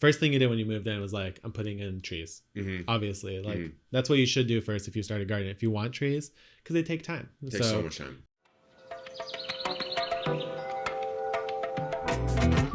first thing you did when you moved in was like, I'm putting in trees. Obviously, like that's what you should do first if you start a garden. If you want trees, because they take time. It takes so much time.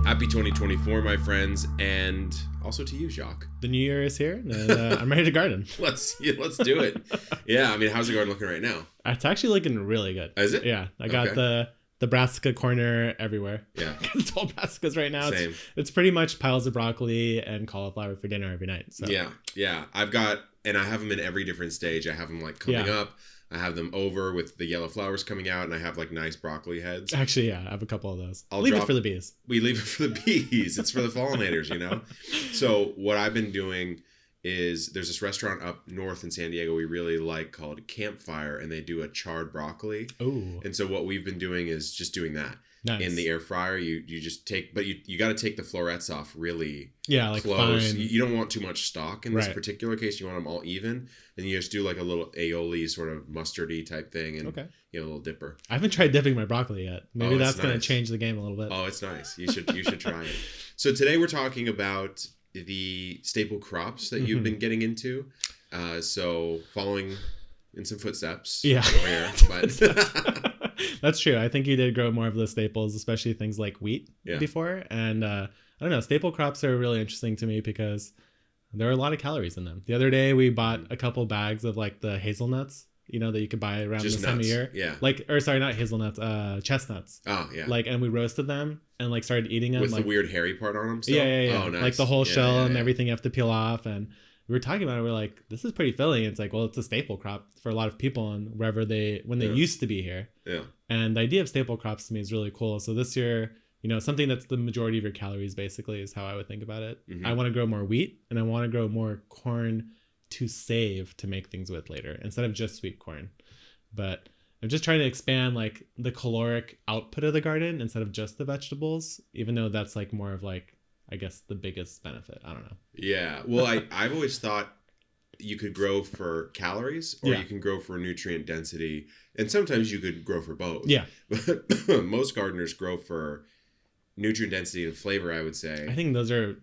Happy 2024, my friends, and also to you, Jacques. The new year is here, and I'm ready to garden. Let's do it. Yeah, I mean, how's the garden looking right now? It's actually looking really good. Is it? Yeah, I got the brassica corner everywhere. Yeah, it's all brassicas right now. Same. It's pretty much piles of broccoli and cauliflower for dinner every night. So yeah. I've got, and I have them in every different stage. I have them like coming up. I have them over with the yellow flowers coming out, and I have like nice broccoli heads. Actually, yeah, I have a couple of those. Leave it for the bees. We leave it for the bees. It's for the pollinators, you know? So what I've been doing is there's this restaurant up north in San Diego we really like called Campfire, and they do a charred broccoli. Ooh. And so what we've been doing is just doing that. Nice. In the air fryer. You just take, but you got to take the florets off really like close. fine. You don't want too much stock in this particular case. You want them all even, and you just do like a little aioli sort of mustardy type thing, and a little dipper. I haven't tried dipping my broccoli yet. Maybe that's going to change the game a little bit. Oh, it's nice. You should try it. So today we're talking about the staple crops that you've been getting into. So following in some footsteps. Yeah. Over here, but that's true. I think you did grow more of the staples, especially things like wheat before. And I don't know, staple crops are really interesting to me because there are a lot of calories in them. The other day we bought a couple bags of like the hazelnuts, that you could buy around this time of year. Yeah. Sorry, not hazelnuts, chestnuts. Oh, yeah. And we roasted them and like started eating them. With the weird hairy part on them still? Yeah. Oh, nice. Like the whole shell and everything you have to peel off. And we were talking about it. We're like, this is pretty filling. It's like, well, it's a staple crop for a lot of people and when they used to be here. Yeah. And the idea of staple crops to me is really cool. So this year, something that's the majority of your calories basically is how I would think about it. I want to grow more wheat and I want to grow more corn to save to make things with later instead of just sweet corn. But I'm just trying to expand like the caloric output of the garden instead of just the vegetables, even though that's like more of like, I guess the biggest benefit. I don't know. Yeah. Well, I've always thought you could grow for calories or you can grow for nutrient density. And sometimes you could grow for both. Yeah. But most gardeners grow for nutrient density and flavor, I would say. I think those are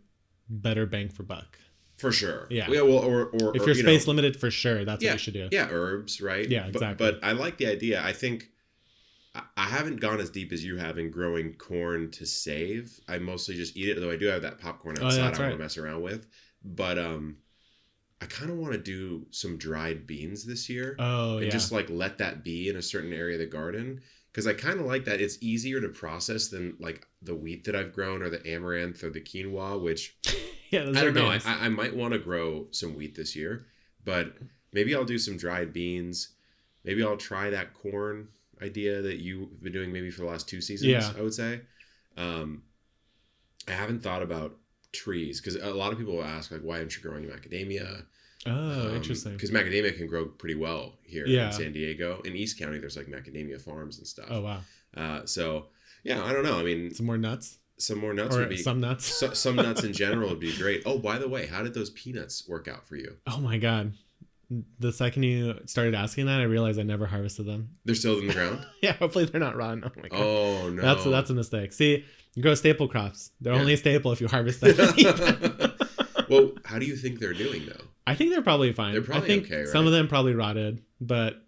better bang for buck. For sure. Yeah. Well, or if you're space limited, for sure, that's what you should do. Yeah, herbs, right? Yeah, exactly. But I like the idea. I think I haven't gone as deep as you have in growing corn to save. I mostly just eat it, though I do have that popcorn outside I want to mess around with. But I kind of want to do some dried beans this year. Oh, and just like let that be in a certain area of the garden. Because I kind of like that. It's easier to process than like the wheat that I've grown or the amaranth or the quinoa, which I don't know. I might want to grow some wheat this year, but maybe I'll do some dried beans. Maybe I'll try that corn idea that you've been doing maybe for the last 2 seasons, I would say. I haven't thought about trees because a lot of people will ask like, why aren't you growing macadamia? Oh, interesting. Because macadamia can grow pretty well here in San Diego. In East County, there's like macadamia farms and stuff. Oh, wow. So, yeah, I don't know. I mean... Some more nuts would be... some nuts? Some nuts in general would be great. Oh, by the way, how did those peanuts work out for you? Oh, my God. The second you started asking that, I realized I never harvested them. They're still in the ground? Yeah, hopefully they're not rotten. Oh, my God. Oh, no. That's a mistake. See, you grow staple crops. They're only a staple if you harvest them. Well, how do you think they're doing, though? I think they're probably fine. They're probably okay, right? Some of them probably rotted, but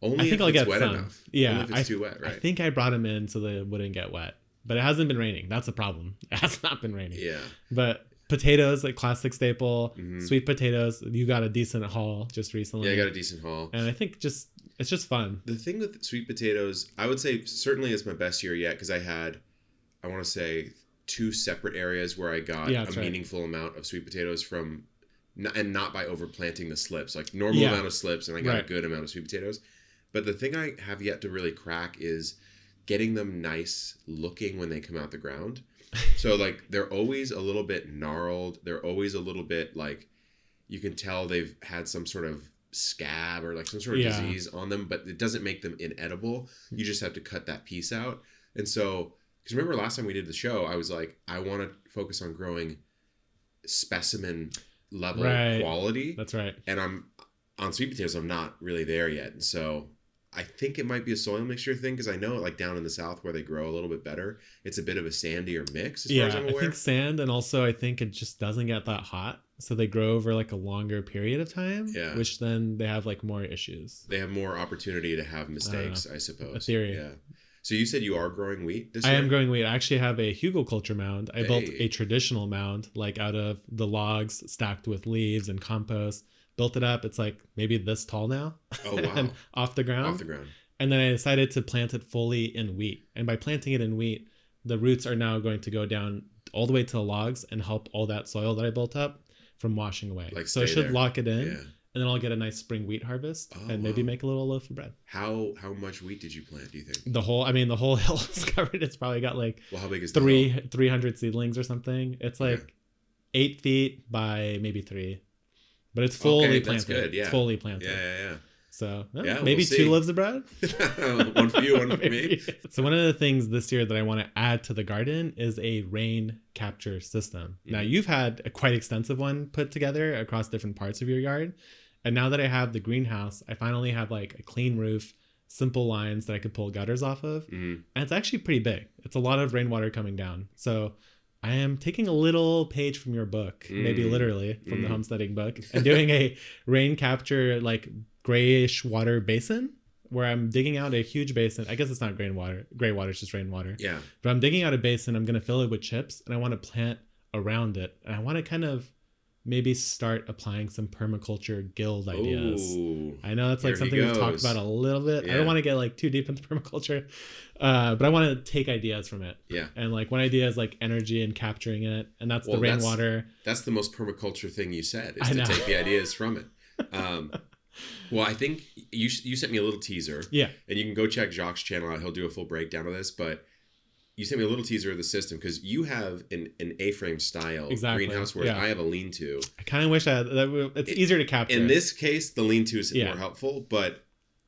only if it's wet enough. Yeah, only if it's too wet, right? I think I brought them in so they wouldn't get wet, but it hasn't been raining. That's a problem. It has not been raining. Yeah. But potatoes, like classic staple, sweet potatoes. You got a decent haul just recently. Yeah, I got a decent haul, and I think it's just fun. The thing with sweet potatoes, I would say certainly it's my best year yet because I want to say 2 separate areas where I got a meaningful amount of sweet potatoes from. And not by overplanting the slips, like normal amount of slips, and I got a good amount of sweet potatoes. But the thing I have yet to really crack is getting them nice looking when they come out the ground. So like they're always a little bit gnarled. They're always a little bit like you can tell they've had some sort of scab or like some sort of disease on them, but it doesn't make them inedible. You just have to cut that piece out. And so, because remember last time we did the show, I was like, I want to focus on growing specimen level quality. That's right. And I'm on sweet potatoes. I'm not really there yet. And so I think it might be a soil mixture thing because I know like down in the South where they grow a little bit better, it's a bit of a sandier mix as far as I'm aware. I think sand, and also I think it just doesn't get that hot. So they grow over like a longer period of time, which then they have like more issues. They have more opportunity to have mistakes, I suppose. A theory. Yeah. So you said you are growing wheat this year? I am growing wheat. I actually have a hugelkultur mound. I built a traditional mound, like out of the logs stacked with leaves and compost. Built it up. It's like maybe this tall now. Oh, wow. And off the ground. And then I decided to plant it fully in wheat. And by planting it in wheat, the roots are now going to go down all the way to the logs and help all that soil that I built up from washing away. Like so I should lock it in. Yeah. And then I'll get a nice spring wheat harvest and maybe make a little loaf of bread. How much wheat did you plant, do you think? The whole hill is covered. It's probably got like how big is the hill? 300 seedlings or something. It's like 8 feet by maybe 3. But it's fully planted. That's good, It's fully planted. Yeah. So maybe 2 loaves of bread. One for you, one for me. So one of the things this year that I want to add to the garden is a rain capture system. Now you've had a quite extensive one put together across different parts of your yard. And now that I have the greenhouse, I finally have like a clean roof, simple lines that I could pull gutters off of. And it's actually pretty big. It's a lot of rainwater coming down. So I am taking a little page from your book, maybe literally from the homesteading book, and doing a rain capture like grayish water basin where I'm digging out a huge basin. I guess it's not gray water. Gray water is just rainwater. Yeah. But I'm digging out a basin. I'm going to fill it with chips and I want to plant around it. And I want to kind of maybe start applying some permaculture guild ideas. Ooh, I know that's like something we've talked about a little bit. I don't want to get like too deep into permaculture, but I want to take ideas from it. Yeah. And like one idea is like energy and capturing it. And that's the rainwater. That's the most permaculture thing you said, is to take the ideas from it. Well, I think you sent me a little teaser. Yeah. And you can go check Jacques' channel out. He'll do a full breakdown of this, but you sent me a little teaser of the system because you have an A-frame style greenhouse, whereas I have a lean-to. I kind of wish it's easier to capture. In this case, the lean-to is more helpful, but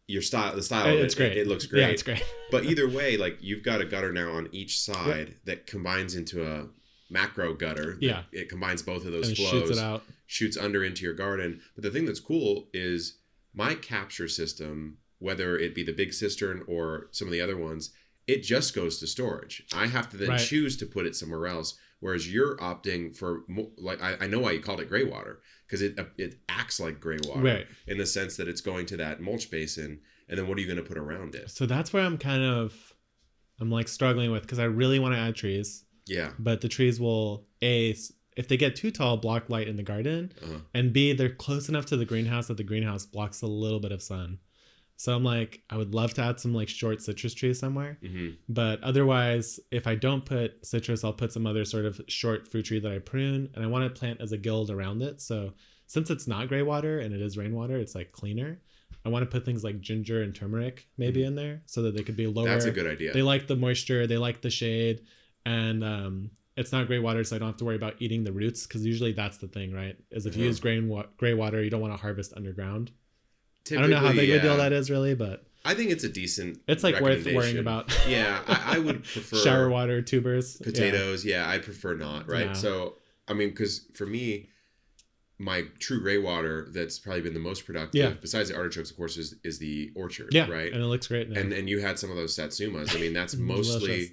the style of it's great. It looks great. Yeah, it's great. But either way, like you've got a gutter now on each side that combines into a macro gutter. Yeah. It combines both of those and flows. Shoots it out. Shoots under into your garden. But the thing that's cool is my capture system, whether it be the big cistern or some of the other ones, it just goes to storage. I have to then choose to put it somewhere else. Whereas you're opting for, like, I know why you called it gray water, because it acts like gray water in the sense that it's going to that mulch basin. And then what are you going to put around it? So that's where I'm like struggling with, because I really want to add trees. Yeah. But the trees will, if they get too tall, block light in the garden. And B, they're close enough to the greenhouse that the greenhouse blocks a little bit of sun. So I'm like, I would love to add some like short citrus trees somewhere. But otherwise, if I don't put citrus, I'll put some other sort of short fruit tree that I prune. And I want to plant as a guild around it. So since it's not gray water and it is rainwater, it's like cleaner. I want to put things like ginger and turmeric maybe in there so that they could be lower. That's a good idea. They like the moisture. They like the shade. And it's not gray water, so I don't have to worry about eating the roots. Because usually that's the thing, right? Is if you use gray water, you don't want to harvest underground. Typically, I don't know how big of a deal that is really, but I think it's a decent. It's like worth worrying about. Yeah, I would prefer shower water, tubers, potatoes. Yeah, I prefer not. Right. No. So I mean, because for me, my true gray water that's probably been the most productive, besides the artichokes, of course, is the orchard. Yeah, right. And it looks great. Now. And you had some of those satsumas. I mean, that's mostly.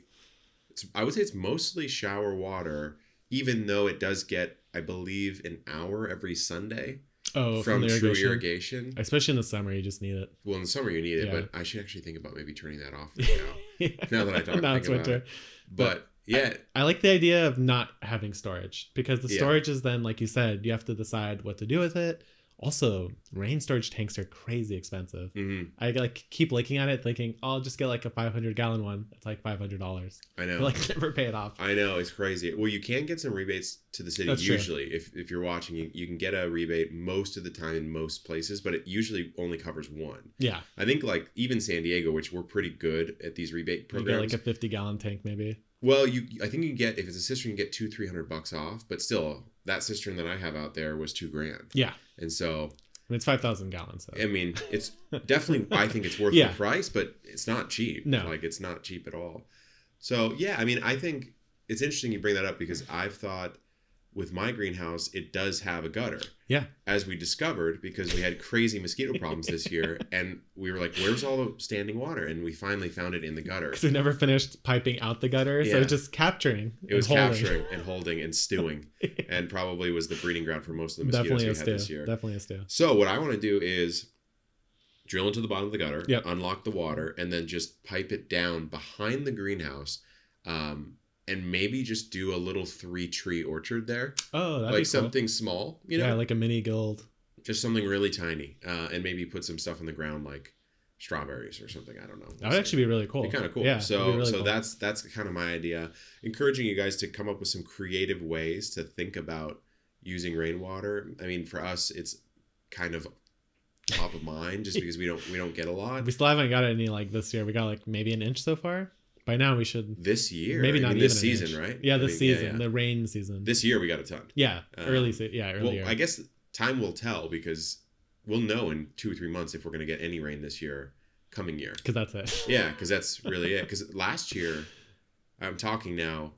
I would say it's mostly shower water, even though it does get, I believe, an hour every Sunday. From true irrigation. Especially in the summer, you just need it. Well, in the summer you need it, but I should actually think about maybe turning that off now. Now that I talk now it's winter. It. But yeah. I like the idea of not having storage, because the storage is then, like you said, you have to decide what to do with it. Also, rain storage tanks are crazy expensive. I like keep looking at it thinking, I'll just get like a 500-gallon one. It's like $500. I know. I like never pay it off. I know, it's crazy. Well, you can get some rebates to the city. That's usually. True. If you're watching, you can get a rebate most of the time in most places, but it usually only covers one. Yeah. I think like even San Diego, which we're pretty good at these rebate programs. You get like a 50-gallon tank maybe. Well, I think you can get, if it's a cistern, you can get $200-300 off, but still, that cistern that I have out there was $2,000. Yeah. And so, it's 5,000 gallons. So. I mean, it's definitely, I think it's worth the price, but it's not cheap. No. Like, it's not cheap at all. So, yeah, I mean, I think it's interesting you bring that up, because I've thought with my greenhouse, it does have a gutter. Yeah. As we discovered, because we had crazy mosquito problems this year, and we were like, where's all the standing water? And we finally found it in the gutter. Because we never finished piping out the gutter, so it's just capturing. It was capturing and holding and stewing, and probably was the breeding ground for most of the mosquitoes we had this year. Definitely a stew. So what I want to do is drill into the bottom of the gutter, unlock the water, and then just pipe it down behind the greenhouse. And maybe just do a little 3-tree orchard there. Oh, that'd like be cool. Something small, you know? Yeah, like a mini guild. Just something really tiny. And maybe put some stuff on the ground like strawberries or something. I don't know. That would actually be really cool. Be kind of cool. Yeah, so really cool. that's kind of my idea. Encouraging you guys to come up with some creative ways to think about using rainwater. I mean, for us, it's kind of top of mind just because we don't get a lot. We still haven't got any like this year. We got like maybe an inch so far. By now we should. This year, maybe not even this season, right? Yeah, this season, the rain season. This year we got a ton. Yeah, earlier. Well, I guess time will tell because we'll know in 2 or 3 months if we're going to get any rain this year, coming year. Because that's it. Yeah, because that's really it. Because last year, I'm talking now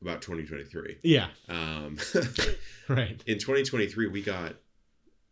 about 2023. Yeah. Right. In 2023, we got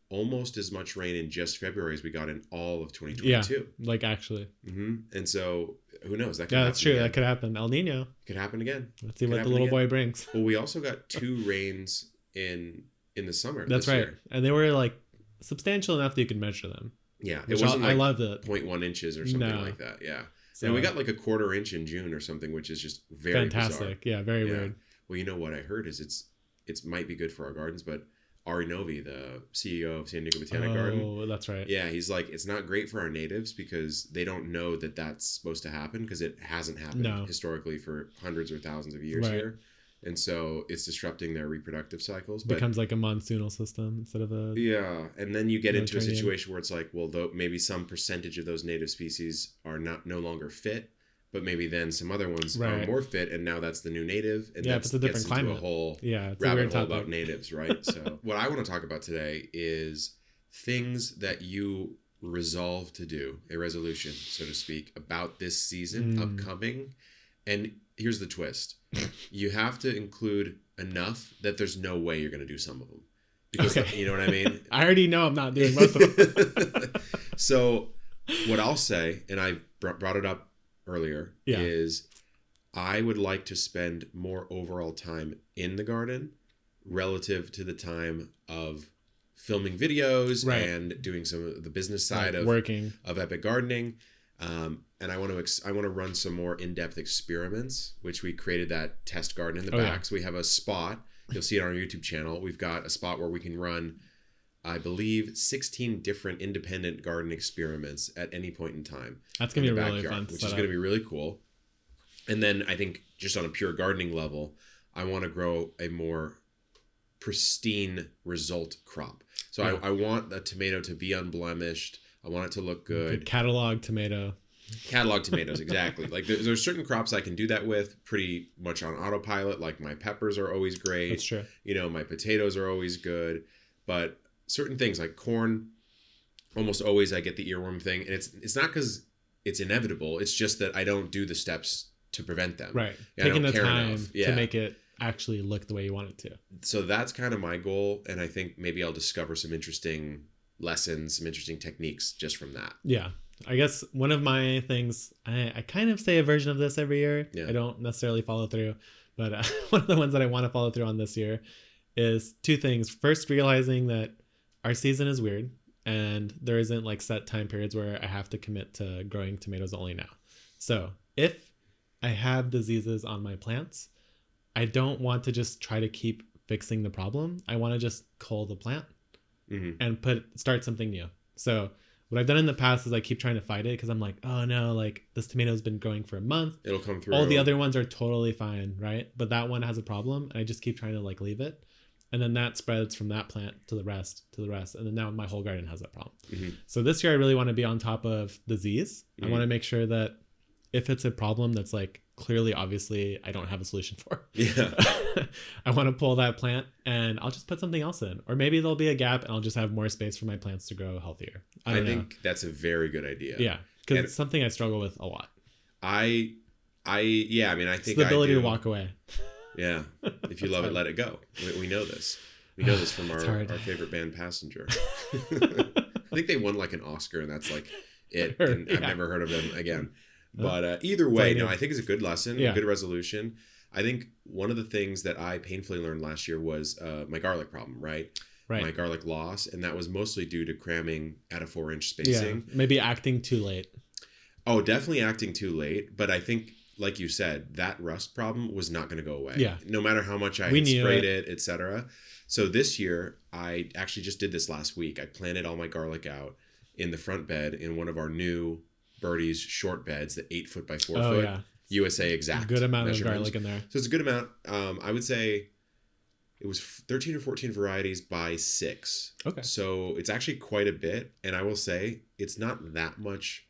almost as much rain in just February as we got in all of 2022. Yeah, like actually. And so who knows? That could that's true. Again. That could happen. El Nino. Could happen again. Let's see what the little boy brings. Well, we also got 2 rains in the summer. That's right. Year. And they were like substantial enough that you could measure them. Yeah. It wasn't like I loved it. 0.1 inches or something like that. Yeah. So, and we got like a 1/4 inch in June or something, which is just very fantastic. Bizarre. Yeah, very weird. Well, you know what I heard is it's might be good for our gardens, but Ari Novi, the CEO of San Diego Botanic Garden. Oh, that's right. Yeah, he's like, it's not great for our natives because they don't know that that's supposed to happen because it hasn't happened historically for hundreds or thousands of years here. And so it's disrupting their reproductive cycles. But becomes like a monsoonal system instead of a... Yeah, and then you get into a situation where it's like, well, maybe some percentage of those native species are no longer fit, but maybe then some other ones are more fit, and now that's the new native, and it's a different climate. A whole rabbit hole about natives, right? So what I want to talk about today is things that you resolve to do, a resolution, so to speak, about this season upcoming. And here's the twist. You have to include enough that there's no way you're going to do some of them. Because you know what I mean? I already know I'm not doing most of them. So what I'll say, and I brought it up earlier, is I would like to spend more overall time in the garden relative to the time of filming videos and doing some of the business side of working of Epic Gardening. And I want to run some more in-depth experiments, which we created that test garden in the back. So we have a spot. You'll see it on our YouTube channel. We've got a spot where we can run, I believe, 16 different independent garden experiments at any point in time. That's going to be really fun. Which is going to be really cool. And then I think just on a pure gardening level, I want to grow a more pristine result crop. So I want the tomato to be unblemished. I want it to look good. Catalog tomato. Catalog tomatoes, exactly. Like there's certain crops I can do that with pretty much on autopilot. Like my peppers are always great. That's true. You know, my potatoes are always good. But certain things like corn, almost always I get the earworm thing. And it's not because it's inevitable. It's just that I don't do the steps to prevent them. Right. Taking the time to make it actually look the way you want it to. So that's kind of my goal. And I think maybe I'll discover some interesting lessons, some interesting techniques just from that. Yeah. I guess one of my things, I kind of say a version of this every year. Yeah. I don't necessarily follow through, but one of the ones that I want to follow through on this year is 2 things. First, realizing that our season is weird and there isn't like set time periods where I have to commit to growing tomatoes only now. So if I have diseases on my plants, I don't want to just try to keep fixing the problem. I want to just cull the plant and start something new. So what I've done in the past is I keep trying to fight it because I'm like, oh no, like this tomato's been growing for a month. It'll come through. All the other ones are totally fine, right? But that one has a problem and I just keep trying to like leave it. And then that spreads from that plant to the rest. And then now my whole garden has that problem. So this year I really want to be on top of disease. I want to make sure that if it's a problem that's like clearly, obviously, I don't have a solution for. Yeah. I want to pull that plant and I'll just put something else in. Or maybe there'll be a gap and I'll just have more space for my plants to grow healthier. I think that's a very good idea. Yeah. Because it's something I struggle with a lot. I think it's the ability to walk away. Yeah. If you love it, let it go. We know this. We know this from our favorite band, Passenger. I think they won like an Oscar, and that's like it. And I've never heard of them again. But either way, no, I think it's a good lesson, a good resolution. I think one of the things that I painfully learned last year was my garlic problem, right? My garlic loss. And that was mostly due to cramming at a 4-inch spacing. Yeah, maybe acting too late. Oh, definitely acting too late. But I think, like you said, that rust problem was not going to go away. Yeah. No matter how much I had sprayed it, etc. So this year, I actually just did this last week. I planted all my garlic out in the front bed in one of our new Birdie's short beds, the 8 foot by 4 foot. Yeah. USA exact. Good amount of garlic in there. So it's a good amount. I would say it was 13 or 14 varieties by 6. Okay. So it's actually quite a bit. And I will say it's not that much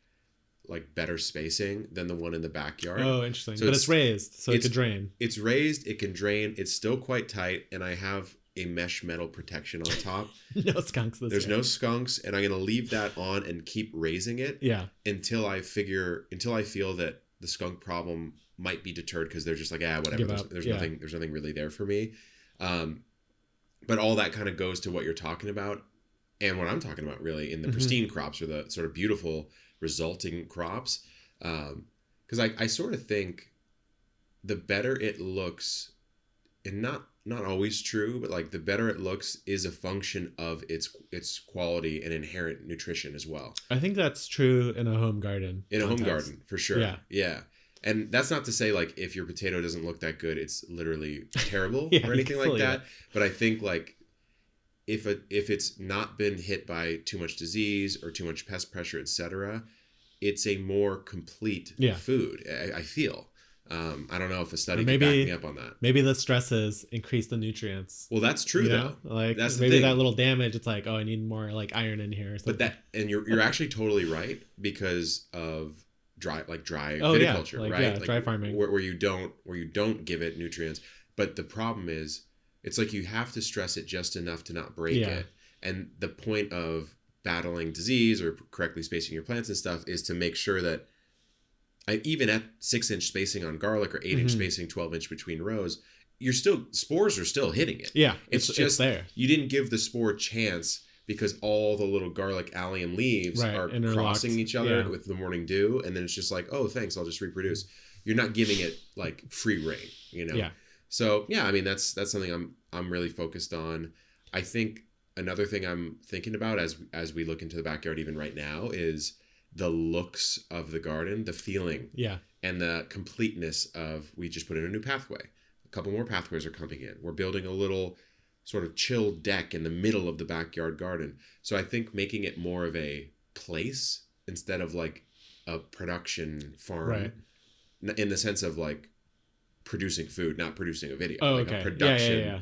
like better spacing than the one in the backyard. Oh, interesting. So but it's raised, so it can drain. It's raised, it can drain. It's still quite tight. And I have a mesh metal protection on top. No skunks this There's year. no skunks. And I'm going to leave that on and keep raising it. Yeah. Until I feel that the skunk problem might be deterred because they're just like, whatever. There's nothing really there for me. But all that kind of goes to what you're talking about and what I'm talking about really in the pristine crops or the sort of beautiful resulting crops. Because I sort of think the better it looks, and not always true, but like the better it looks is a function of its quality and inherent nutrition as well. I think that's true in a home garden. In a home garden, for sure. Yeah. And that's not to say like if your potato doesn't look that good, it's literally terrible or anything like that. But I think like if it's not been hit by too much disease or too much pest pressure, etc., it's a more complete food. I feel. I don't know if a study can back me up on that. Maybe the stresses increase the nutrients. Well, that's true though. Like that's maybe that little damage. It's like, oh, I need more like iron in here. Or something. But you're actually totally right because of dry viticulture, right? Yeah, dry farming where you don't give it nutrients. But the problem is, it's like you have to stress it just enough to not break it. And the point of battling disease or correctly spacing your plants and stuff is to make sure that even at 6-inch spacing on garlic or 8-inch spacing, 12-inch between rows, spores are still hitting it. Yeah, it's just there. You didn't give the spore a chance because all the little garlic allium leaves are crossing each other with the morning dew, and then it's just like, oh, thanks, I'll just reproduce. You're not giving it like free reign, Yeah. So yeah, I mean that's something I'm really focused on. I think another thing I'm thinking about as we look into the backyard even right now is the looks of the garden, the feeling, and the completeness of, we just put in a new pathway. A couple more pathways are coming in. We're building a little sort of chill deck in the middle of the backyard garden. So I think making it more of a place instead of like a production farm, in the sense of like producing food, not producing a video. A production,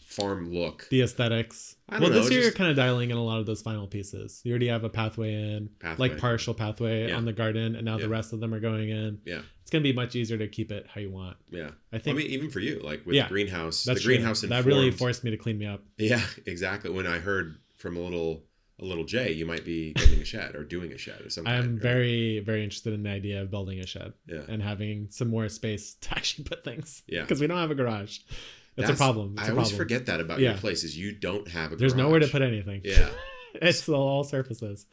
farm look. The aesthetics. This year you're kind of dialing in a lot of those final pieces. You already have a pathway, like partial pathway on the garden, and now the rest of them are going in. Yeah. It's going to be much easier to keep it how you want. Yeah. I mean, even for you, like with the greenhouse. That's the greenhouse that really forced me to clean me up. Yeah, exactly. When I heard from a little Jay, you might be building a shed or doing a shed or something. I'm very, very interested in the idea of building a shed and having some more space to actually put things. Yeah. Because we don't have a garage. That's a problem. I always forget that about your place is you don't have a garage. There's nowhere to put anything. Yeah. It's all surfaces.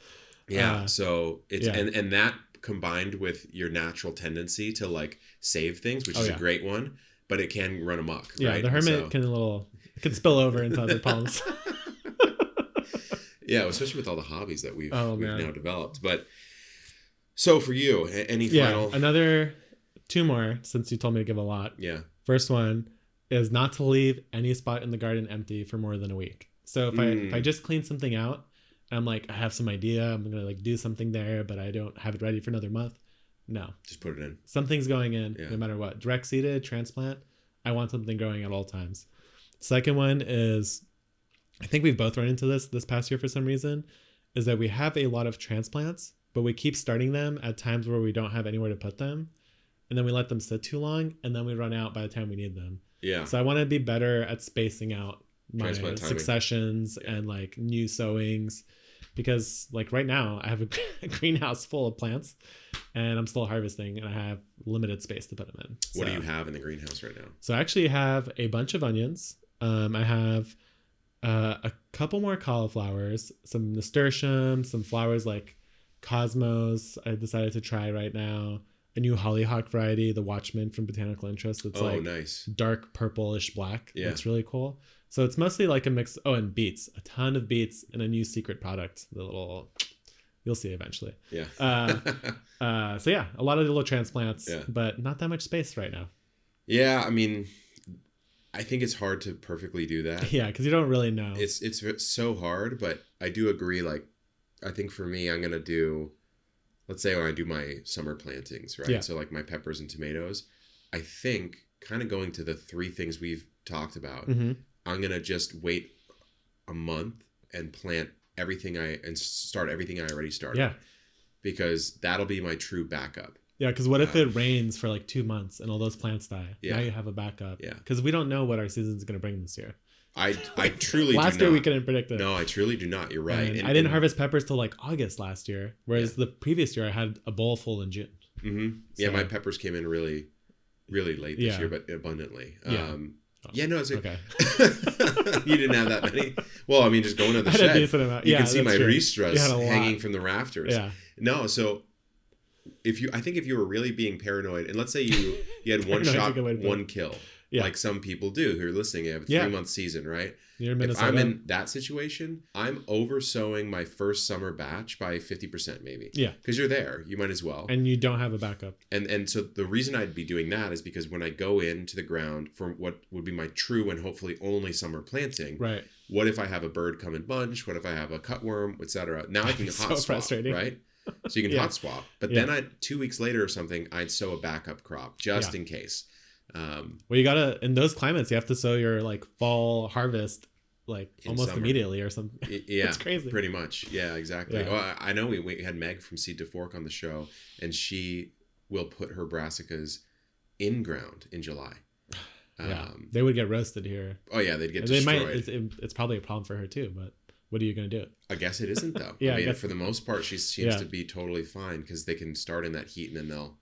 Yeah. So it's and that combined with your natural tendency to like save things, which is a great one, but it can run amok. Yeah. Right? The hermit can spill over into other problems. Yeah, especially with all the hobbies that we've now developed. But so for you, any final? Another 2 more, since you told me to give a lot. Yeah. First one is not to leave any spot in the garden empty for more than a week. So if I just clean something out, and I'm like, I have some idea, I'm gonna like do something there, but I don't have it ready for another month. No. Just put it in. Something's going in no matter what. Direct seeded, transplant. I want something growing at all times. Second one is, I think we've both run into this past year for some reason, is that we have a lot of transplants, but we keep starting them at times where we don't have anywhere to put them. And then we let them sit too long, and then we run out by the time we need them. Yeah. So I want to be better at spacing out my successions and like new sowings, because like right now I have a greenhouse full of plants and I'm still harvesting, and I have limited space to put them in. What do you have in the greenhouse right now? So I actually have a bunch of onions. I have a couple more cauliflowers, some nasturtium, some flowers like cosmos. I decided to try right now. A new hollyhock variety, the Watchman from Botanical Interest. It's nice. Dark purplish black. Yeah. It's really cool. So it's mostly like a mix. Oh, and beets. A ton of beets and a new secret product. The little... You'll see eventually. Yeah. So yeah, a lot of little transplants, but not that much space right now. Yeah, I mean, I think it's hard to perfectly do that. Yeah, because you don't really know. It's so hard, but I do agree. Like, I think for me, I'm going to do... Let's say when I do my summer plantings, right? Yeah. So like my peppers and tomatoes, I think kind of going to the 3 things we've talked about, I'm going to just wait a month and plant start everything I already started. Yeah. Because that'll be my true backup. Yeah, because what if it rains for like 2 months and all those plants die? Yeah. Now you have a backup. Yeah. Because we don't know what our season's going to bring this year. I truly last do not. year we couldn't predict it. No, I truly do not. You're right. And I didn't harvest peppers till like August last year, whereas the previous year I had a bowl full in June. Mm-hmm. Yeah, my peppers came in really, really late this year, but abundantly. Yeah, no, it's okay. You didn't have that many. Well, I mean, just going to the shed, you can see my ristras hanging from the rafters. Yeah. No, so I think if you were really being paranoid, and let's say you had one shot, one kill. Yeah. Like some people do who are listening. You have a 3-month season, right? If I'm in that situation, I'm oversowing my first summer batch by 50% maybe. Yeah. Because you're there. You might as well. And you don't have a backup. And so the reason I'd be doing that is because when I go into the ground for what would be my true and hopefully only summer planting, right? What if I have a bird come in bunch? What if I have a cutworm, etc.? Now I can hot swap, right? So you can hot swap. But then 2 weeks later or something, I'd sow a backup crop just in case. Well, you gotta, in those climates, you have to sow your like fall harvest like almost summer. Immediately or something. Yeah, it's crazy. Pretty much. Yeah, exactly. Yeah. Well, I know we had Meg from Seed to Fork on the show, and she will put her brassicas in ground in July. They would get roasted here. Oh yeah, they'd get destroyed. It's probably a problem for her too, but what are you going to do? I guess it isn't though. I mean, for the most part, she seems to be totally fine because they can start in that heat and then they'll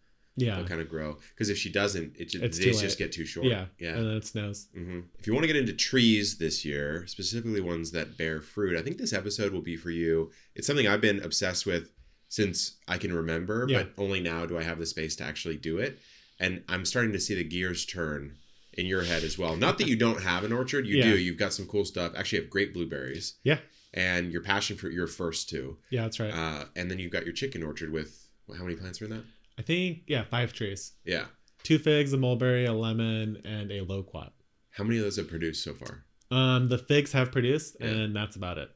kind of grow. Because if she doesn't, the days just get too short. Yeah. And then it snows. Mm-hmm. If you want to get into trees this year, specifically ones that bear fruit, I think this episode will be for you. It's something I've been obsessed with since I can remember, but only now do I have the space to actually do it. And I'm starting to see the gears turn in your head as well. Not that you don't have an orchard. You do. You've got some cool stuff. Actually, you have great blueberries. Yeah. And your passion fruit, your first 2. Yeah, that's right. And then you've got your chicken orchard with, how many plants are in that? I think, 5 trees. Yeah. 2 figs, a mulberry, a lemon, and a loquat. How many of those have produced so far? The figs have produced, and that's about it.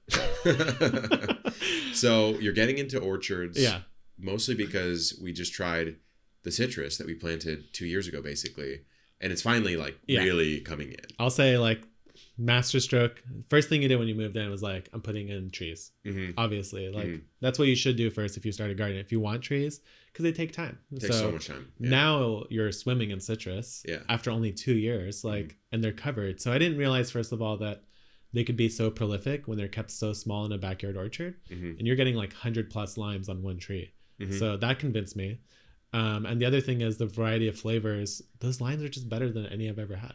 So you're getting into orchards. Yeah. Mostly because we just tried the citrus that we planted 2 years ago, basically. And it's finally really coming in. I'll say masterstroke. First thing you did when you moved in was I'm putting in trees. Mm-hmm. Obviously, that's what you should do first if you start a garden. If you want trees, because they take time. It takes so much time. Yeah. Now you're swimming in citrus. After only 2 years, and they're covered. So I didn't realize first of all that they could be so prolific when they're kept so small in a backyard orchard, and you're getting 100+ limes on one tree. Mm-hmm. So that convinced me. And the other thing is the variety of flavors. Those limes are just better than any I've ever had.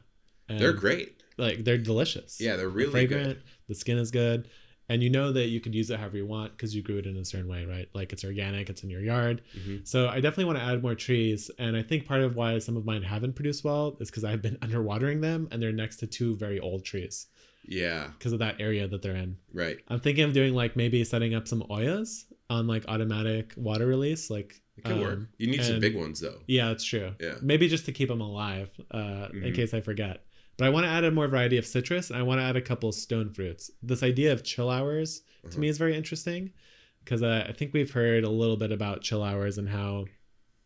And they're great. They're delicious. Yeah, they're really fragrant. Good. The skin is good. And you know that you could use it however you want because you grew it in a certain way, right? It's organic, it's in your yard. Mm-hmm. So I definitely want to add more trees. And I think part of why some of mine haven't produced well is because I've been underwatering them and they're next to 2 very old trees. Yeah. Because of that area that they're in. Right. I'm thinking of doing maybe setting up some Oyas on automatic water release. It could work. You need some big ones though. Yeah, that's true. Yeah. Maybe just to keep them alive in case I forget. But I want to add a more variety of citrus, and I want to add a couple stone fruits. This idea of chill hours to me is very interesting because I think we've heard a little bit about chill hours and how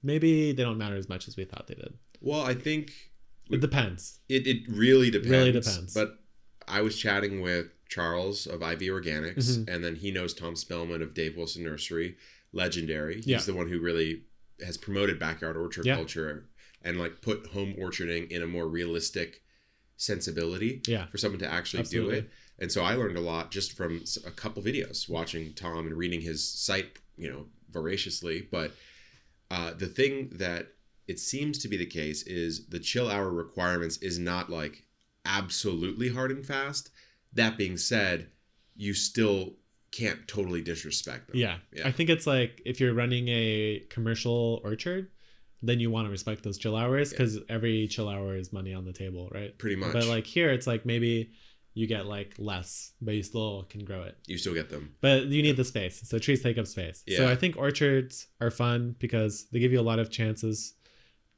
maybe they don't matter as much as we thought they did. Well, I think it depends. It really depends. Really depends. But I was chatting with Charles of IV Organics, and then he knows Tom Spellman of Dave Wilson Nursery, legendary. He's the one who really has promoted backyard orchard culture and put home orcharding in a more realistic sensibility for someone to actually do it. And so I learned a lot just from a couple videos, watching Tom and reading his site, voraciously. But The thing that it seems to be the case is the chill hour requirements is not like absolutely hard and fast. That being said, you still can't totally disrespect them. Yeah. I think it's like if you're running a commercial orchard, then you want to respect those chill hours because every chill hour is money on the table, right? Pretty much. But like here, it's like maybe you get like less, but you still can grow it. You still get them. But you need the space. So trees take up space. Yeah. So I think orchards are fun because they give you a lot of chances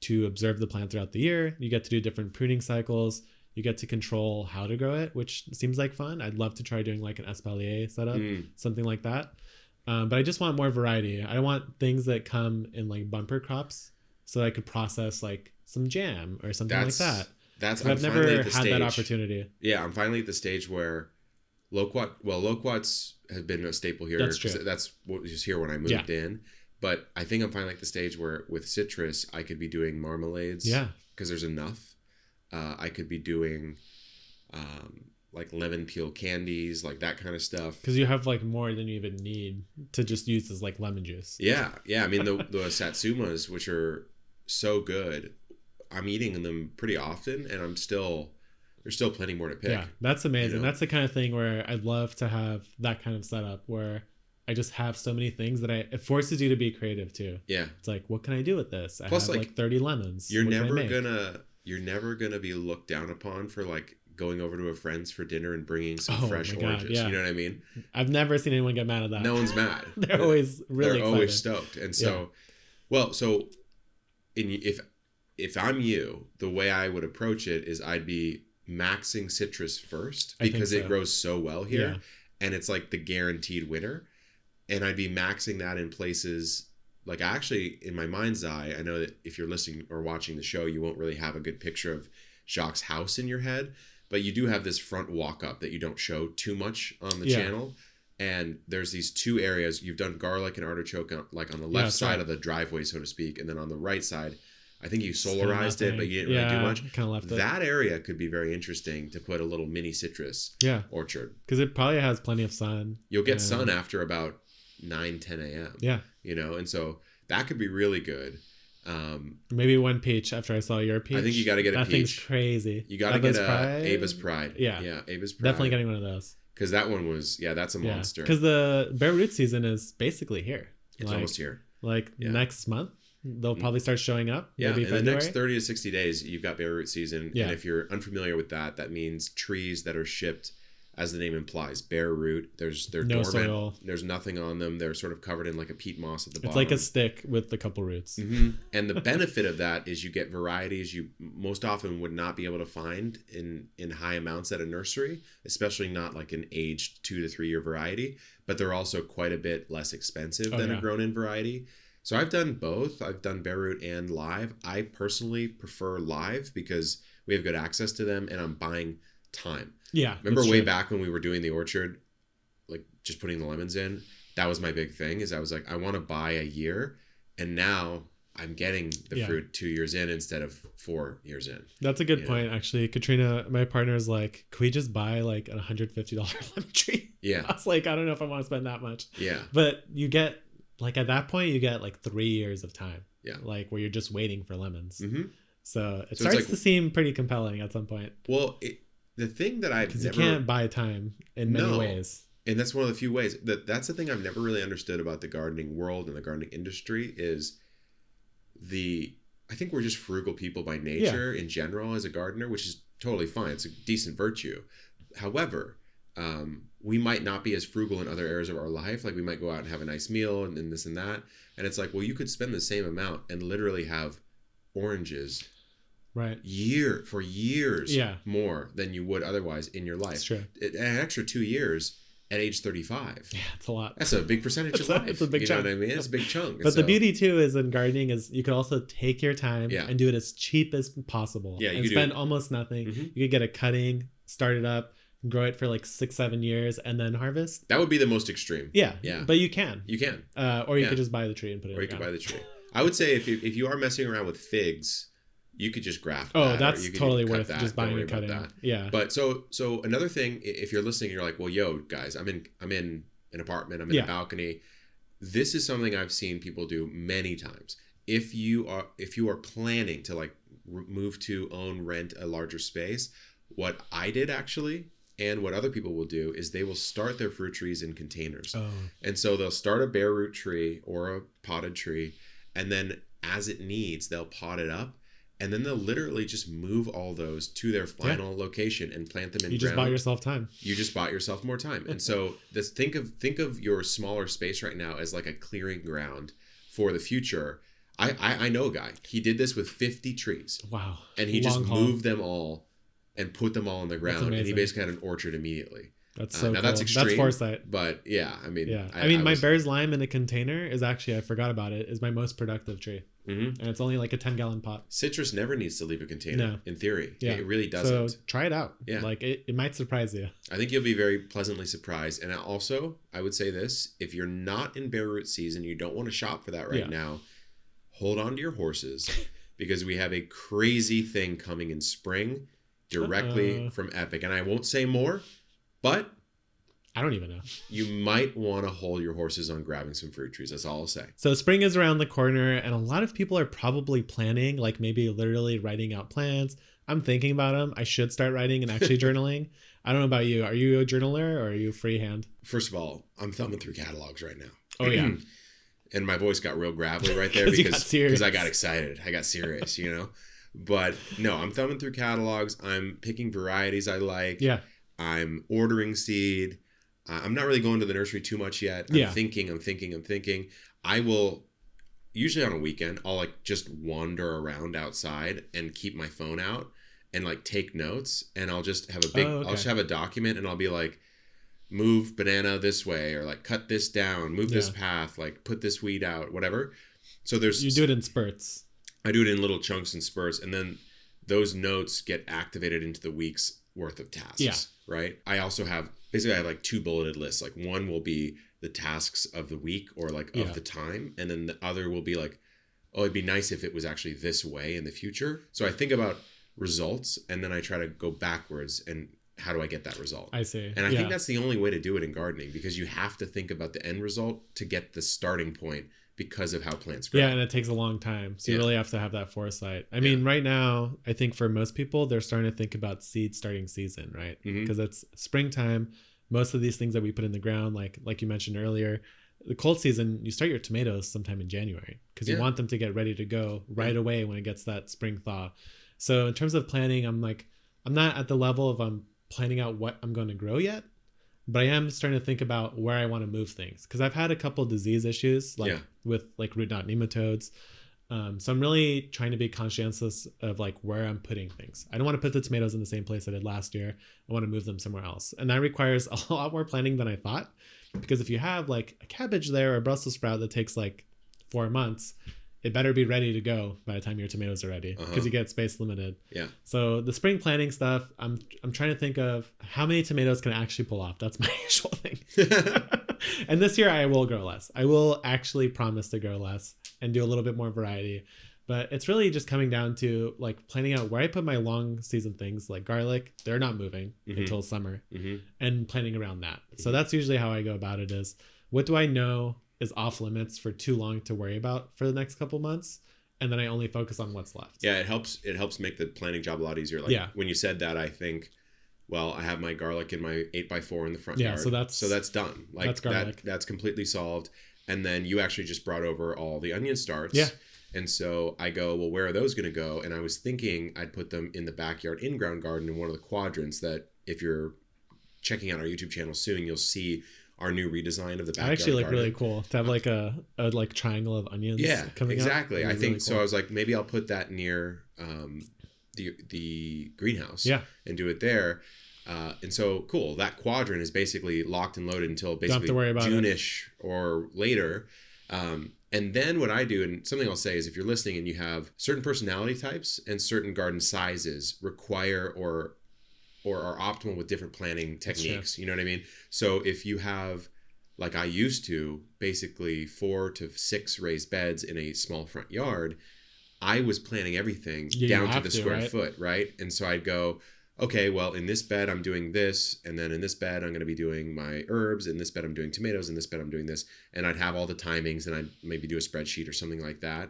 to observe the plant throughout the year. You get to do different pruning cycles. You get to control how to grow it, which seems like fun. I'd love to try doing like an espalier setup, something like that. But I just want more variety. I want things that come in like bumper crops so that I could process like some jam or something like that. I've never had that opportunity. Yeah, I'm finally at the stage where loquats have been a staple here. That's true. That's what was here when I moved in. But I think I'm finally at the stage where with citrus, I could be doing marmalades. Yeah. Because there's enough. I could be doing like lemon peel candies, like that kind of stuff. Because you have like more than you even need to just use as like lemon juice. Yeah. I mean, the satsumas, which are so good, I'm eating them pretty often, and there's still plenty more to pick. Yeah, that's amazing. You know? That's the kind of thing where I'd love to have that kind of setup where I just have so many things that it forces you to be creative too. Yeah. It's like, what can I do with this? Plus, I have like 30 lemons. You're never gonna be looked down upon for like going over to a friend's for dinner and bringing some fresh oranges. Yeah. You know what I mean? I've never seen anyone get mad at that. No one's mad. They're always really excited. Always stoked. And so, if I'm you, the way I would approach it is I'd be maxing citrus first because it grows so well here, and it's like the guaranteed winner. And I'd be maxing that in places like actually in my mind's eye. I know that if you're listening or watching the show, you won't really have a good picture of Jacques' house in your head, but you do have this front walk up that you don't show too much on the channel. And there's these two areas. You've done garlic and artichoke like on the left side of the driveway, so to speak, and then on the right side, I think you solarized it, but you didn't really do much. Kind of left it. That area could be very interesting to put a little mini citrus orchard. Because it probably has plenty of sun. You'll get sun after about 9-10 a.m. Yeah. You know, and so that could be really good. Maybe one peach after I saw your peach. I think you got to get a peach. That thing's crazy. You got to get Ava's Pride. Yeah. Ava's Pride. Definitely getting one of those. Because that one was, that's a monster. Because the bare root season is basically here. It's almost here. Like next month, they'll probably start showing up. Yeah, maybe in the next 30 to 60 days, you've got bare root season. Yeah. And if you're unfamiliar with that, that means trees that are shipped, as the name implies, bare root. They're no dormant. Soil. There's nothing on them. They're sort of covered in like a peat moss at the bottom. It's like a stick with a couple roots. Mm-hmm. And the benefit of that is you get varieties you most often would not be able to find in high amounts at a nursery, especially not like an aged 2 to 3 year variety. But they're also quite a bit less expensive than a grown-in variety. So I've done both. I've done bare root and live. I personally prefer live because we have good access to them, and I'm buying time. Yeah. Remember way back when we were doing the orchard, like just putting the lemons in? That was my big thing, is I was like, I want to buy a year, and now I'm getting the fruit 2 years in instead of 4 years in. That's a good point, actually. Katrina, my partner, is like, could we just buy like a $150 lemon tree? Yeah. I was like, I don't know if I want to spend that much. Yeah. But you get, like at that point, you get like 3 years of time. Yeah. Like where you're just waiting for lemons. Mm-hmm. So it starts to seem pretty compelling at some point. Well, the thing that I've never... Because you can't buy time in many ways. And that's one of the few ways. That's the thing I've never really understood about the gardening world and the gardening industry is I think we're just frugal people by nature in general as a gardener, which is totally fine. It's a decent virtue. However, we might not be as frugal in other areas of our life. Like we might go out and have a nice meal and this and that. And it's like, well, you could spend the same amount and literally have oranges for years more than you would otherwise in your life. That's true. An extra 2 years at age 35. Yeah, it's a lot. That's a big percentage of life. It's a big chunk. You know what I mean? It's a big chunk. But the beauty too is in gardening is you can also take your time and do it as cheap as possible. Yeah, and spend almost nothing. Mm-hmm. You could get a cutting, start it up, grow it for like 6-7 years, and then harvest. That would be the most extreme. Yeah. Yeah. But you can. You can. Or you could just buy the tree and put it in. Or you could buy the tree. I would say if you are messing around with figs, you could just graft that. Oh, that's totally worth just buying and cutting. Yeah. But so another thing, if you're listening, you're like, well, yo, guys, I'm in an apartment, I'm in a balcony. This is something I've seen people do many times. if you are planning to like move to own, rent a larger space, what I did actually, and what other people will do, is they will start their fruit trees in containers. Oh. And so they'll start a bare root tree or a potted tree, and then as it needs, they'll pot it up. And then they'll literally just move all those to their final location and plant them in ground. You just bought yourself time. You just bought yourself more time. And so think of your smaller space right now as like a clearing ground for the future. I know a guy. He did this with 50 trees. Wow. And he just moved them all and put them all on the ground. And he basically had an orchard immediately. That's so now cool. That's extreme. That's foresight. But yeah, I mean. Yeah. I mean, my bear's lime in a container is actually, I forgot about it, is my most productive tree. Mm-hmm. And it's only like a 10-gallon pot. Citrus never needs to leave a container, in theory. Yeah. It really doesn't. So try it out. Yeah. Like it might surprise you. I think you'll be very pleasantly surprised. And also, I would say this, if you're not in bare root season, you don't want to shop for that right now, hold on to your horses because we have a crazy thing coming in spring directly from Epic. And I won't say more, but I don't even know. You might want to hold your horses on grabbing some fruit trees. That's all I'll say. So spring is around the corner, and a lot of people are probably planning, like maybe literally writing out plans. I'm thinking about them. I should start writing and actually journaling. I don't know about you. Are you a journaler or are you freehand? First of all, I'm thumbing through catalogs right now. Oh, yeah. And my voice got real gravelly right there because I got excited. I got serious, you know? But no, I'm thumbing through catalogs. I'm picking varieties I like. Yeah. I'm ordering seed. I'm not really going to the nursery too much yet. I'm thinking. I will, usually on a weekend, I'll like just wander around outside and keep my phone out and like take notes. And I'll just have I'll just have a document and I'll be like, move banana this way, or like cut this down, move this path, like put this weed out, whatever. So you do it in spurts. I do it in little chunks and spurts. And then those notes get activated into the week's worth of tasks. Yeah. Right. I also have, basically I have like 2 bulleted lists. Like one will be the tasks of the week or like of the time. And then the other will be like, oh, it'd be nice if it was actually this way in the future. So I think about results and then I try to go backwards and how do I get that result? I see. And I think that's the only way to do it in gardening because you have to think about the end result to get the starting point because of how plants grow. Yeah, and it takes a long time. So you really have to have that foresight. I mean, right now, I think for most people, they're starting to think about seed starting season, right? Because it's springtime. Most of these things that we put in the ground, like you mentioned earlier, the cold season, you start your tomatoes sometime in January because you want them to get ready to go right away when it gets that spring thaw. So in terms of planning, I'm not at the level of I'm planning out what I'm going to grow yet, but I am starting to think about where I want to move things because I've had a couple of disease issues with like root knot nematodes. So I'm really trying to be conscientious of like where I'm putting things. I don't want to put the tomatoes in the same place I did last year. I want to move them somewhere else. And that requires a lot more planning than I thought because if you have like a cabbage there or a Brussels sprout that takes like 4 months, it better be ready to go by the time your tomatoes are ready because you get space limited. Yeah. So the spring planting stuff, I'm trying to think of how many tomatoes can I actually pull off. That's my usual thing. And this year I will grow less. I will actually promise to grow less and do a little bit more variety. But it's really just coming down to like planning out where I put my long season things like garlic. They're not moving until summer and planning around that. So that's usually how I go about it is what do I know is off limits for too long to worry about for the next couple months, and then I only focus on what's left. Yeah, it helps make the planning job a lot easier. Like when you said that, I think, well, I have my garlic in my 8x4 in the front yard. So that's done. Like that's garlic. That's completely solved. And then you actually just brought over all the onion starts. Yeah. And so I go, well, where are those going to go? And I was thinking I'd put them in the backyard in-ground garden in one of the quadrants that if you're checking out our YouTube channel soon, you'll see our new redesign of the backyard. Actually, like really cool to have like a like triangle of onions. Yeah, coming exactly. Up. I think really cool. So. I was like, maybe I'll put that near the greenhouse. Yeah, and do it there. And so cool. That quadrant is basically locked and loaded until basically June-ish or later. And then what I do, and something I'll say is if you're listening and you have certain personality types and certain garden sizes require or are optimal with different planning techniques. You know what I mean? So if you have, like I used to, basically 4 to 6 raised beds in a small front yard, I was planning everything down to the square foot, right? And so I'd go, okay, well, in this bed, I'm doing this. And then in this bed, I'm going to be doing my herbs. In this bed, I'm doing tomatoes. In this bed, I'm doing this. And I'd have all the timings and I'd maybe do a spreadsheet or something like that.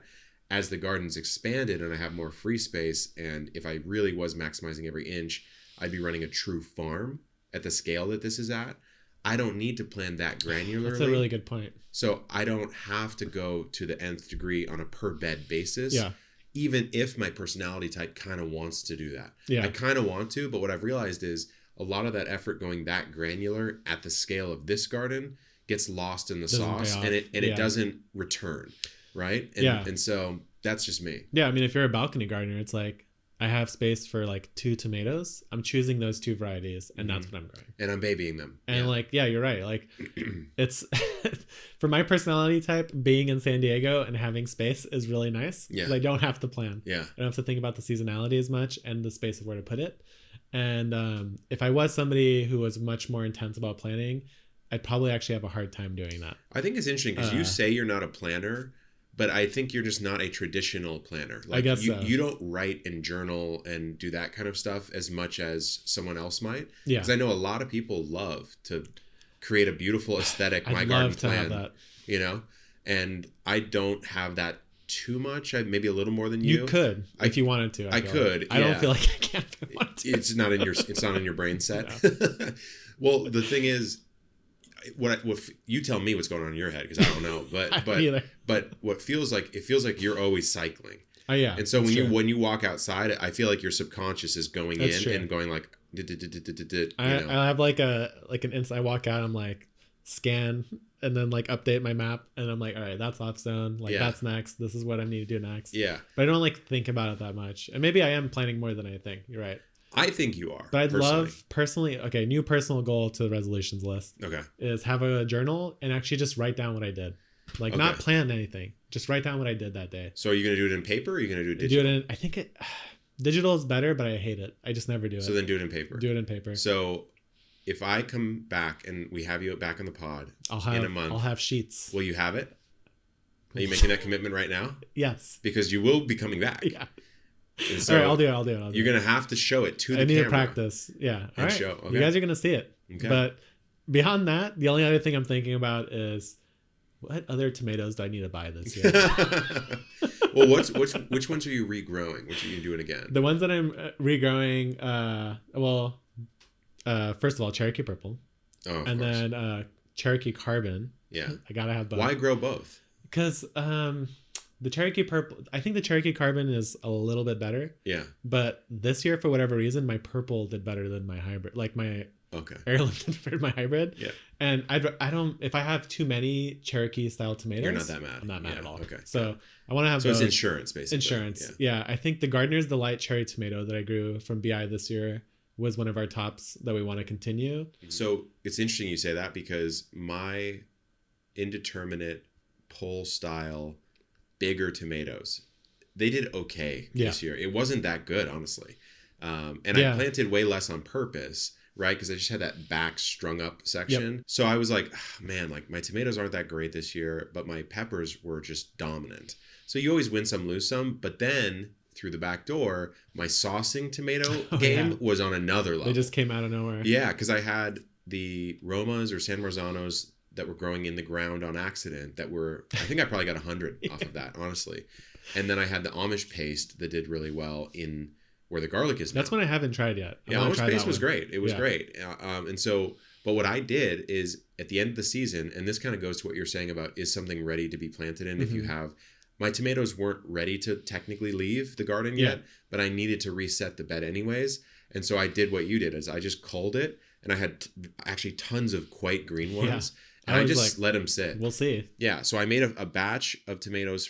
as the garden's expanded and I have more free space, and if I really was maximizing every inch, I'd be running a true farm at the scale that this is at. I don't need to plan that granularly. That's a really good point. So I don't have to go to the nth degree on a per bed basis. Yeah. Even if my personality type kind of wants to do that. Yeah. I kind of want to, but what I've realized is a lot of that effort going that granular at the scale of this garden gets lost in the sauce, and it doesn't return. Right? And so that's just me. Yeah. I mean, if you're a balcony gardener, it's like, I have space for like 2 tomatoes. I'm choosing those 2 varieties, and that's what I'm growing. And I'm babying them. And you're right. Like, it's for my personality type, being in San Diego and having space is really nice. Yeah. I don't have to plan. Yeah. I don't have to think about the seasonality as much and the space of where to put it. And if I was somebody who was much more intense about planning, I'd probably actually have a hard time doing that. I think it's interesting because you say you're not a planner, but I think you're just not a traditional planner. Like, I guess so. You don't write and journal and do that kind of stuff as much as someone else might. Yeah. Because I know a lot of people love to create a beautiful aesthetic My Garden plan. Have that. You know? And I don't have that too much. Maybe a little more than you. You could if you wanted to. I could. Like. I don't feel like I can if I want to. It's not in your brain set. No. Well, the thing is, what you tell me what's going on in your head, because I don't know, but what feels like you're always cycling. Oh yeah. And so when you walk outside, I feel like your subconscious is going in and going like. I have like an instant. I walk out, I'm like scan and then like update my map, and I'm like, all right, that's off zone. Like that's next. This is what I need to do next. Yeah. But I don't like think about it that much, and maybe I am planning more than I think. You're right. I think you are. But I'd love personally. Okay, new personal goal to the resolutions list. Okay. Is have a journal and actually just write down what I did, like not plan anything. Just write down what I did that day. So are you gonna do it in paper, or are you gonna do it digital? I think digital is better, but I hate it. I just never do it. So then do it in paper. Do it in paper. So if I come back and we have you back on the pod in a month, I'll have sheets. Will you have it? Are you making that commitment right now? Yes. Because you will be coming back. Yeah. So all right, I'll do it. You're going to have to show it to the camera. I need to practice. Yeah. All right. Show. Okay. You guys are going to see it. Okay. But beyond that, the only other thing I'm thinking about is what other tomatoes do I need to buy this year? Well, which ones are you regrowing? Which are you doing again? The ones that I'm regrowing, first of all, Cherokee Purple. Oh, and then Cherokee Carbon. Yeah. I got to have both. Why grow both? Because the Cherokee Purple, I think the Cherokee Carbon is a little bit better. Yeah. But this year, for whatever reason, my purple did better than my hybrid. Like my heirloom did better than my hybrid. Yeah. And I don't, if I have too many Cherokee style tomatoes, you're not that mad. I'm not mad at all. Okay. So I want to have those. So it's insurance, basically. Insurance. Yeah. I think the Gardener's Delight cherry tomato that I grew from BI this year was one of our tops that we want to continue. So it's interesting you say that, because my indeterminate pole style bigger tomatoes, they did okay this year. It wasn't that good, honestly. I planted way less on purpose, right? Because I just had that back strung up section. Yep. So I was like, man, like my tomatoes aren't that great this year, but my peppers were just dominant. So you always win some, lose some. But then through the back door, my saucing tomato game was on another level. They just came out of nowhere. Yeah, because I had the Romas or San Marzanos that were growing in the ground on accident I think I probably got 100 off of that, honestly. And then I had the Amish paste that did really well in where the garlic is now. That's one I haven't tried yet. Amish paste was great. It was great. And so, but what I did is at the end of the season, and this kind of goes to what you're saying about is something ready to be planted in. If you have, my tomatoes weren't ready to technically leave the garden yet, but I needed to reset the bed anyways. And so I did what you did, is I just culled it, and I had actually tons of quite green ones. Yeah. And I just let them sit. We'll see. Yeah. So I made a batch of tomatoes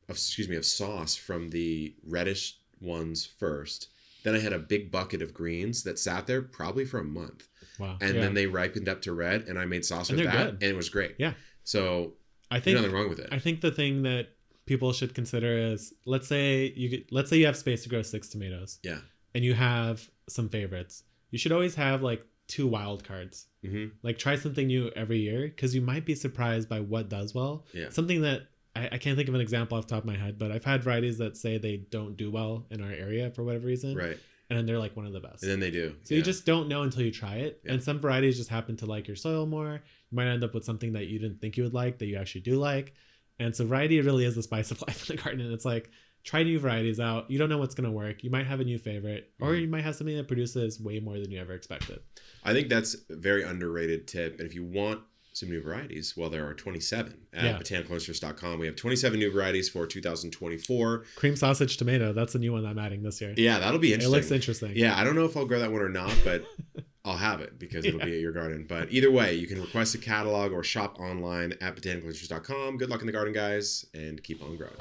of sauce from the reddish ones first. Then I had a big bucket of greens that sat there probably for a month. Wow. And then they ripened up to red, and I made sauce with that. Good. And it was great. Yeah. So I think there's nothing wrong with it. I think the thing that people should consider is, let's say you have space to grow 6 tomatoes. Yeah. And you have some favorites. You should always have like 2 wild cards. Mm-hmm. Like try something new every year, because you might be surprised by what does well. Yeah. Something that I can't think of an example off the top of my head, but I've had varieties that say they don't do well in our area for whatever reason. Right. And then they're like one of the best. And then they do. So you just don't know until you try it. Yeah. And some varieties just happen to like your soil more. You might end up with something that you didn't think you would like that you actually do like. And so variety really is the spice of life in the garden. And it's like, try new varieties out. You don't know what's going to work. You might have a new favorite, or you might have something that produces way more than you ever expected. I think that's a very underrated tip. And if you want some new varieties, well, there are 27 at botanicalnurseries.com. We have 27 new varieties for 2024. Cream sausage tomato. That's a new one I'm adding this year. Yeah, that'll be interesting. It looks interesting. Yeah, I don't know if I'll grow that one or not, but I'll have it because it'll be at your garden. But either way, you can request a catalog or shop online at botanicalnurseries.com. Good luck in the garden, guys, and keep on growing.